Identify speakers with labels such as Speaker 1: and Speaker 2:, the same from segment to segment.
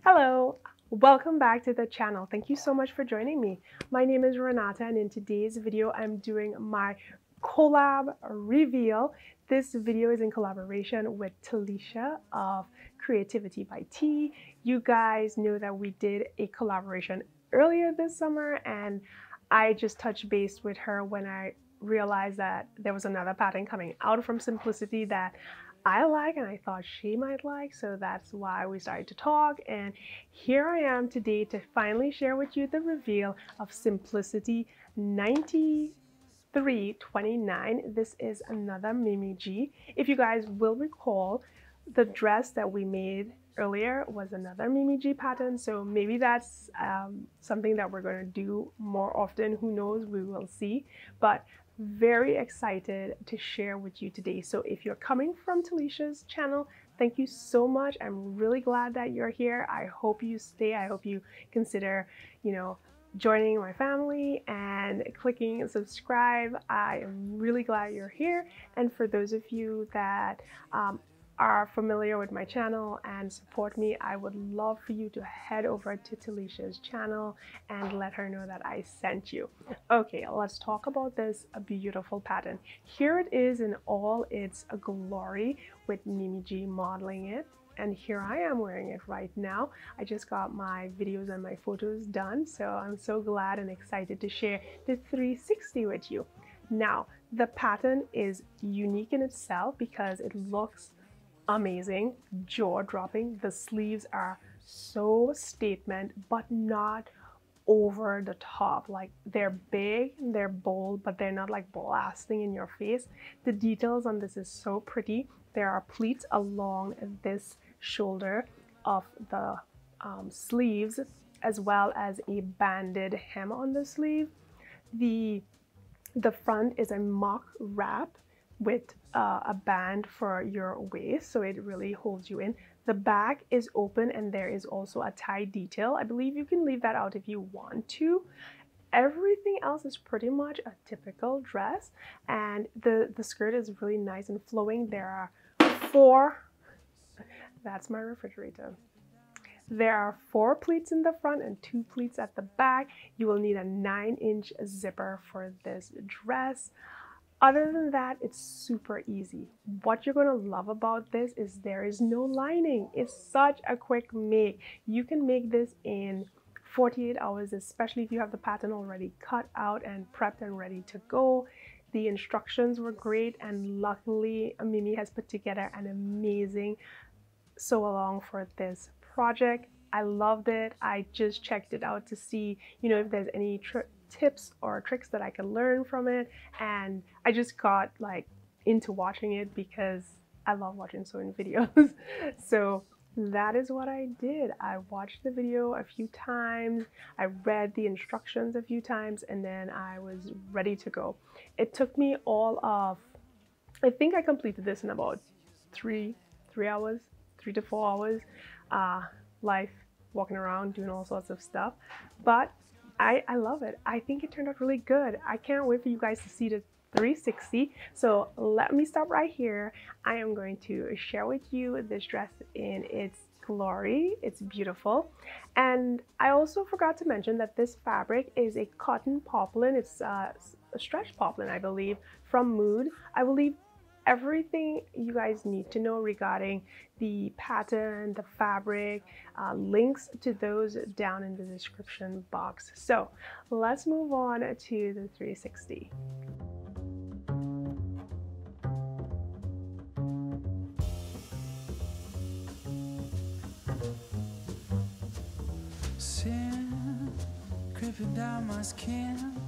Speaker 1: Hello, welcome back to the channel. Thank you so much for joining me. My name is Renata, and in today's video, I'm doing my collab reveal. This video is in collaboration with Talisha of Creativiteebyt. You guys know that we did a collaboration earlier this summer, and I just touched base with her when I realized that there was another pattern coming out from Simplicity that I like and I thought she might like, so that's why we started to talk. And here I am today to finally share with you the reveal of Simplicity 9329. This is another Mimi G. If you guys will recall, the dress that we made earlier was another Mimi G pattern, so maybe that's something that we're going to do more often. Who knows, we will see. But very excited to share with you today. So if you're coming from Talisha's channel, thank you so much. I'm really glad that you're here. I hope you stay. I hope you consider, joining my family and clicking subscribe. I am really glad you're here. And for those of you that are familiar with my channel and support me, I would love for you to head over to Talisha's channel and let her know that I sent you. Okay, let's talk about this beautiful pattern. Here it is in all its glory with Mimi G modeling it. And here I am wearing it right now. I just got my videos and my photos done, so I'm so glad and excited to share the 360 with you. Now, the pattern is unique in itself because it looks amazing, jaw-dropping. The sleeves are so statement, but not over the top. Like, they're big, they're bold, but they're not like blasting in your face. The details on this is so pretty. There are pleats along this shoulder of the sleeves, as well as a banded hem on the sleeve. The front is a mock wrap with a band for your waist, so it really holds you in. The back is open and there is also a tie detail. I believe you can leave that out if you want to. Everything else is pretty much a typical dress, and the skirt is really nice and flowing. There are that's my refrigerator. There are 4 pleats in the front and 2 pleats at the back. You will need a 9-inch zipper for this dress. Other than that, it's super easy. What you're going to love about this is there is no lining. It's such a quick make. You can make this in 48 hours, especially if you have the pattern already cut out and prepped and ready to go. The instructions were great, and luckily Mimi has put together an amazing sew along for this project. I loved it. I just checked it out to see, if there's any tips or tricks that I could learn from it, and I just got like into watching it because I love watching sewing videos. So that is what I did. I watched the video a few times, I read the instructions a few times, and then I was ready to go. It took me I think I completed this in about 3 hours, 3 to 4 hours. Life, walking around, doing all sorts of stuff, but I love it. I think it turned out really good. I can't wait for you guys to see the 360. So let me stop right here. I am going to share with you this dress in its glory. It's beautiful. And I also forgot to mention that this fabric is a cotton poplin. It's a stretch poplin, I believe, from Mood. I believe everything you guys need to know regarding the pattern, the fabric, links to those down in the description box. So let's move on to the 360.
Speaker 2: Sin creeping down my skin,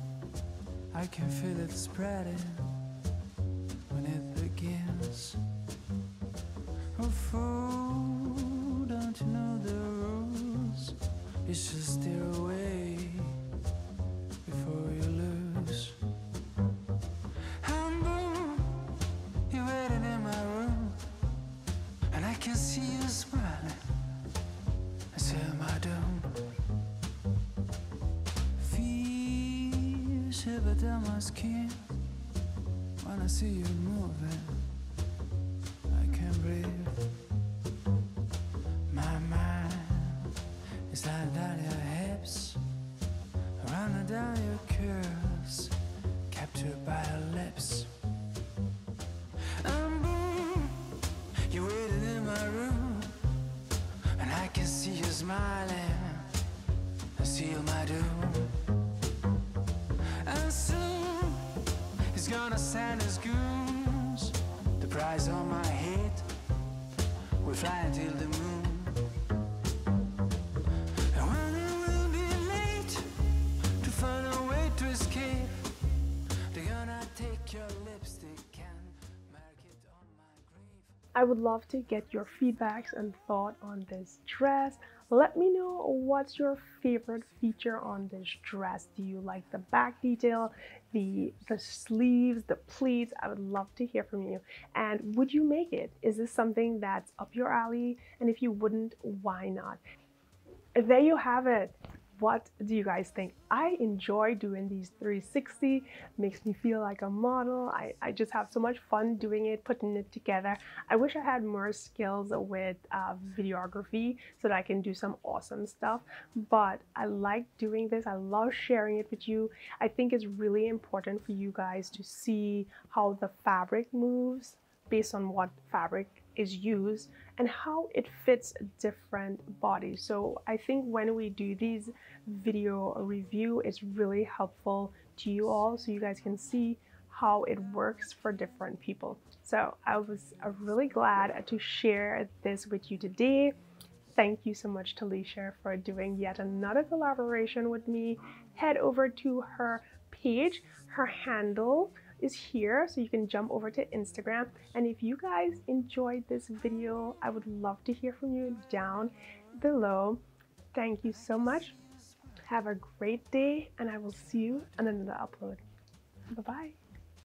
Speaker 2: I can feel it spreading when it begins. Oh fool, don't you know the rules? You should steer away before you lose. And boom, you're waiting in my room, and I can see you smiling and seal my doom. Feel shiver down my skin when I see you moving. I can't breathe. My mind slide down your hips, running down your curves, captured by her lips. And boom, you waited in my room, and I can see you smiling, and seal my doom. And soon he's gonna send his goons. The price on my head, we're flying till the moon. And when it will be late to find a way to escape, they're gonna take your lipstick and mark it on my grave.
Speaker 1: I would love to get your feedbacks and thought on this dress. Let me know what's your favorite feature on this dress. Do you like the back detail, the sleeves, the pleats? I would love to hear from you. And would you make it? Is this something that's up your alley? And if you wouldn't, why not? There you have it. What do you guys think? I enjoy doing these 360. Makes me feel like a model. I just have so much fun doing it, putting it together. I wish I had more skills with videography so that I can do some awesome stuff, but I like doing this. I love sharing it with you. I think it's really important for you guys to see how the fabric moves based on what fabric is used and how it fits different bodies. So I think when we do these video review, it's really helpful to you all so you guys can see how it works for different people. So I was really glad to share this with you today. Thank you so much, Talisha, for doing yet another collaboration with me. Head over to her page. Her handle is here, so you can jump over to Instagram. And if you guys enjoyed this video, I would love to hear from you down below. Thank you so much. Have a great day, and I will see you on another upload. Bye-bye.